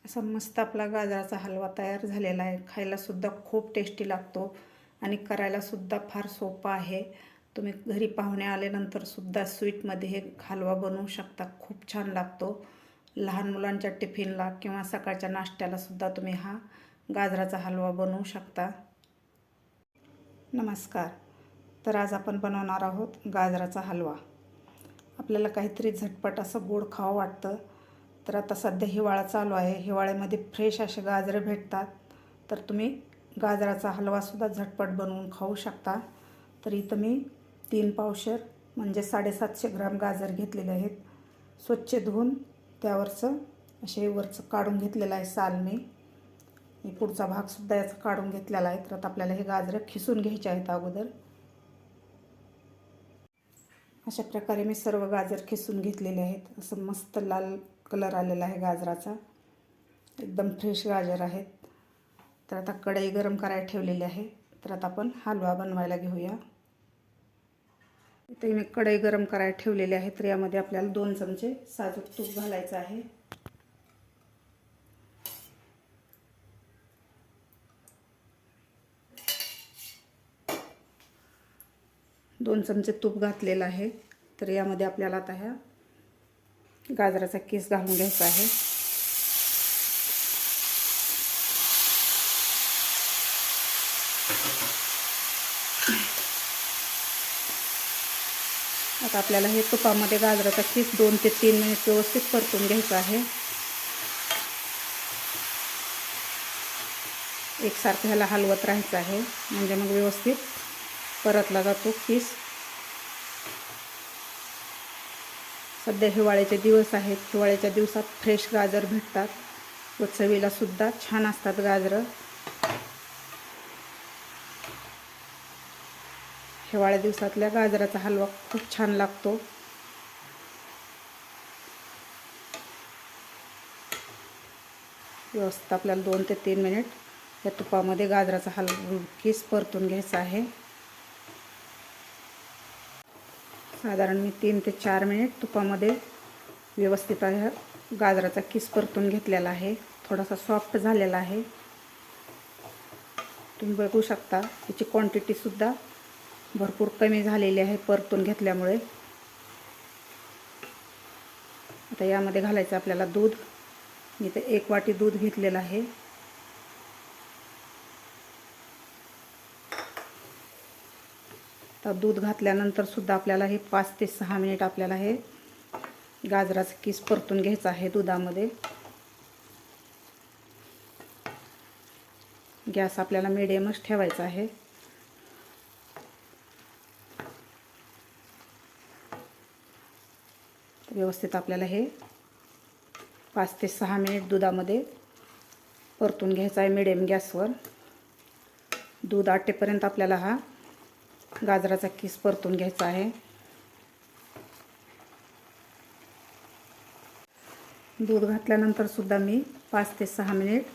असा मस्त आपला गाजराचा हलवा तयार झालेला आहे. खायलासुद्धा खूप टेस्टी लागतो आणि करायलासुद्धा फार सोपा आहे. तुम्ही घरी पाहुणे आल्यानंतरसुद्धा स्वीटमध्ये हे हलवा बनवू शकता. खूप छान लागतो. लहान मुलांच्या टिफिनला किंवा सकाळच्या नाश्त्यालासुद्धा तुम्ही हा गाजराचा हलवा बनवू शकता. नमस्कार. तर आज आपण बनवणार आहोत गाजराचा हलवा. आपल्याला काहीतरी झटपट असं गोड खावं वाटतं. तर आता सध्या हिवाळा चालू आहे. हिवाळ्यामध्ये फ्रेश असे गाजरं भेटतात. तर तुम्ही गाजराचा हलवासुद्धा झटपट बनवून खाऊ शकता. तर इथं मी 3 पावशेर म्हणजे 750 ग्राम गाजर घेतलेले आहेत. स्वच्छ धुवून त्यावरचं वरचं काढून घेतलेलं आहे साल मी पुढचा भागसुद्धा याचा काढून घेतलेला आहे. तर आता आपल्याला हे गाजरं खिसून घ्यायचे आहेत अगोदर. अशा प्रकारे मी सर्व गाजर खिसून घेतलेले आहेत. असं मस्त लाल कलर आलेला आहे गाजराचा. एकदम फ्रेश गाजर आहेत. तर आता कढई गरम करायला ठेवलेली आहे. तर आता आपण हलवा बनवायला घेऊया. इथे मी कढई गरम करायला ठेवलेली आहे. तर यामध्ये आपल्याला 2 चमचे साजूक तूप घालायचं आहे. 2 चमचे तूप घातलेलं आहे. तर यामध्ये आपल्याला आता ह्या गाजराचा किस घालून घ्यायचा आहे. आता आपल्याला हे तुपामध्ये गाजराचा किस 2 ते 3 मिनिट व्यवस्थित परतून घ्यायचा आहे. एकसारखं ह्याला हलवत राहायचं आहे म्हणजे मग व्यवस्थित परतला जातो किस. सध्या हिवाळ्याचे दिवस आहेत. हिवाळ्याच्या दिवसात फ्रेश गाजर भेटतात व चवीलासुद्धा छान असतात गाजरं. हिवाळ्या दिवसातल्या गाजराचा हलवा खूप छान लागतो. व्यवस्थित आपल्याला 2 ते 3 मिनिट या तुपामध्ये गाजराचा हलवा किस परतून घ्यायचा आहे. साधारण मी 3 ते 4 मिनिट तुपामध्ये व्यवस्थित गाजराचा किस परतून घेतलेला आहे. थोडासा सॉफ्ट झालेला आहे. तुम्ही बघू शकता याची क्वांटिटीसुद्धा भरपूर कमी झालेली आहे परतून घेतल्यामुळे. आता यामध्ये घालायचं आपल्याला दूध. मी इथे 1 वाटी दूध घेतलेलं आहे. तर दूध घातल्यानंतर सुद्धा आपल्याला हे 5 ते 6 मिनिट आपल्याला हे गाजराचा किस परतून घ्यायचा आहे दुधामध्ये. गॅस आपल्याला मिडियमच ठेवायचा आहे. व्यवस्थित आपल्याला हे 5 ते 6 मिनिट दुधामध्ये परतून घ्यायचा आहे मिडियम गॅसवर. दूध आटेपर्यंत आपल्याला हा गाजराचा किस परतून घ्यायचा आहे. दूध घातल्यानंतर सुद्धा मी 5 ते 6 मिनिट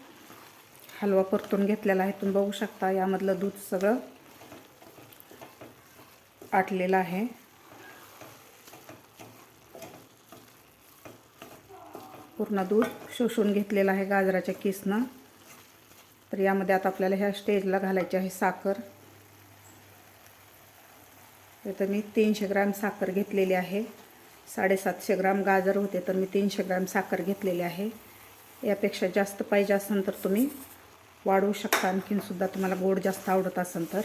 हलवा परतून घेतलेला आहे. तुम्ही बघू शकता यामधलं दूध सगळं आटलेलं आहे. पूर्ण दूध शोषून घेतलेलं आहे गाजराच्या किसनं. तर यामध्ये आता आपल्याला ह्या स्टेजला घालायची आहे साखर. तर मी 300 ग्राम साखर घेतलेली आहे. 750 ग्राम गाजर होते तर मी 300 ग्राम साखर घेतलेली आहे. यापेक्षा जास्त पाहिजे असेल तर तुम्ही वाढवू शकता. आणखीनसुद्धा तुम्हाला गोड जास्त आवडत असेल तर.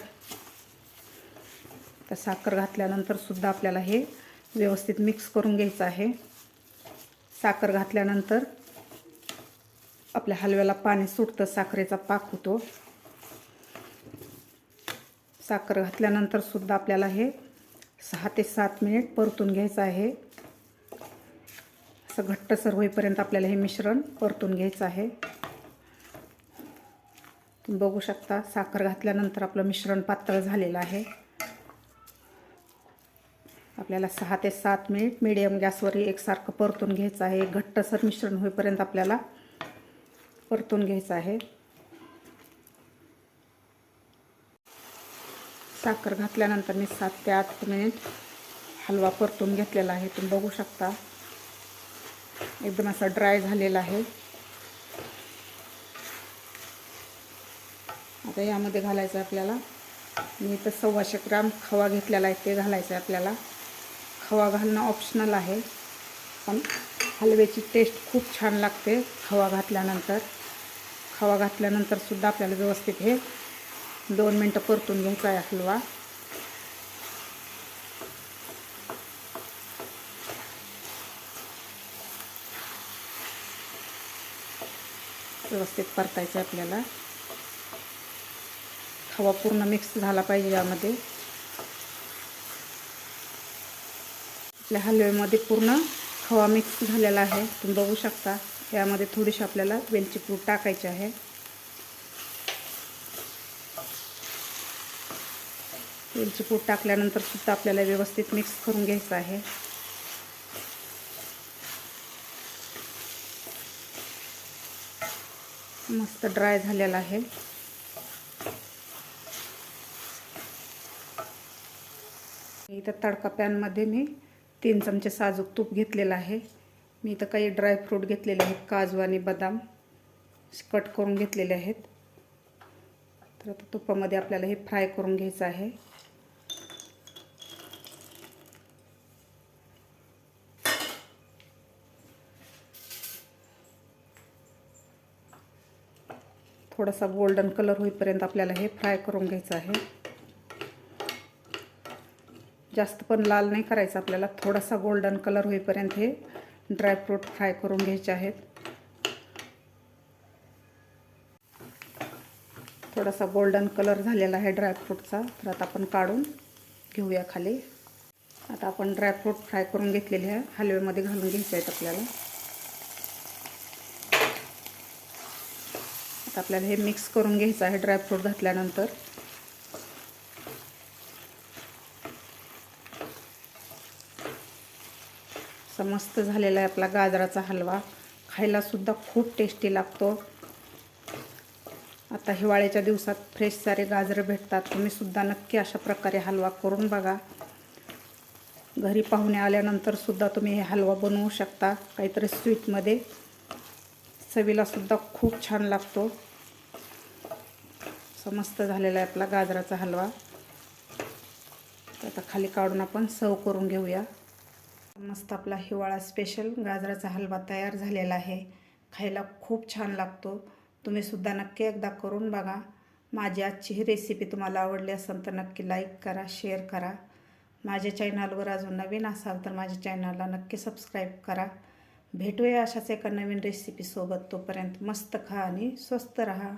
साखर घातल्यानंतर सुद्धा आपल्याला हे व्यवस्थित मिक्स करून घ्यायचं आहे. साखर घातल्यानंतर आपल्या हलव्याला पाणी सुटतं, साखरेचा पाक होतो. साखर घातल्यानंतर सुद्धा आपल्याला हे 6 ते 7 मिनिट परतून घ्यायचं आहे. असं घट्टसर होईपर्यंत आपल्याला हे मिश्रण परतून घ्यायचं आहे. तुम्ही बघू शकता साखर घातल्यानंतर आपलं मिश्रण पातळ झालेलं आहे. आपल्याला 6 ते 7 मिनिट मीडियम गॅसवर एकसारखं परतून घ्यायचं आहे. घट्टसर मिश्रण होईपर्यंत आपल्याला परतून घ्यायचं आहे. साखर घातल्यानंतर मी 7 ते 8 मिनिट हलवा परतून घेतलेला आहे. तुम्ही बघू शकता एकदम असा ड्राय झालेला आहे. आता यामध्ये घालायचं आहे आपल्याला, मी इथं 125 ग्राम खवा घेतलेला आहे, ते घालायचं आहे आपल्याला. खवा घालणं ऑप्शनल आहे, पण हलव्याची टेस्ट खूप छान लागते खवा घातल्यानंतर. खवा घातल्यानंतर सुद्धा आपल्याला व्यवस्थित हे 2 मिनटं परतून घ्यायचा आहे हलवा. व्यवस्थित परतायचं आहे आपल्याला. खवा पूर्ण मिक्स झाला पाहिजे यामध्ये. आपल्या हलव्यामध्ये पूर्ण खवा मिक्स झालेला आहे, तुम्ही बघू शकता. यामध्ये थोडीशी आपल्याला वेलची पूड टाकायची आहे. वेलची पूड टाकल्यानंतर सुद्धा आपल्याला व्यवस्थित मिक्स करून घ्यायचं आहे. मस्त ड्राय झालेला आहे. इथं तडका पॅनमध्ये मी 3 चमचे साजूक तूप घेतलेलं आहे. मी इथं काही ड्रायफ्रूट घेतलेले आहेत, काजू आणि बदाम कट करून घेतलेले आहेत. तर आता तुपामध्ये आपल्याला हे फ्राय करून घ्यायचं आहे. थोडासा गोल्डन कलर होईपर्यंत आपल्याला हे फ्राय करून घ्यायचं आहे. जास्त पण लाल नाही करायचं आपल्याला, थोडासा गोल्डन कलर होईपर्यंत हे ड्रायफ्रूट फ्राय करून घ्यायचे आहेत. थोडासा गोल्डन कलर झालेला आहे ड्रायफ्रूटचा, तर आता आपण काढून घेऊया खाली. आता आपण ड्रायफ्रूट फ्राय करून घेतलेले आहे, हलव्यामध्ये घालून घ्यायचे आहेत आपल्याला. आता आपल्याला हे मिक्स करून घ्यायचं आहे ड्रायफ्रूट घातल्यानंतर. मस्त झालेला आहे आपला गाजराचा हलवा. खायला सुद्धा खूप टेस्टी लागतो. आता हिवाळ्याच्या दिवसात फ्रेश सारे गाजरं भेटतात. तुम्ही सुद्धा नक्की अशा प्रकारे हलवा करून बघा. घरी पाहुणे आल्यानंतर सुद्धा तुम्ही हे हलवा बनवू शकता. काहीतरी स्वीटमध्ये चवीला सुद्धा खूप छान लागतो. मस्त झालेला आहे आपला गाजराचा हलवा. आता खाली काढून आपण सर्व करून घेऊया. मस्त आपला हिवाळा स्पेशल गाजराचा हलवा तयार झालेला आहे. खायला खूप छान लागतो. तुम्ही सुद्धा नक्की एकदा करून बघा. माझी आजची ही रेसिपी तुम्हाला आवडली असेल तर नक्की लाईक करा, शेअर करा. माझ्या चॅनलवर अजून नवीन असाल तर माझ्या चॅनलला नक्की सबस्क्राईब करा. भेटूया अशाच एका नवीन रेसिपीसोबत. तोपर्यंत मस्त खा आणि स्वस्त रहा.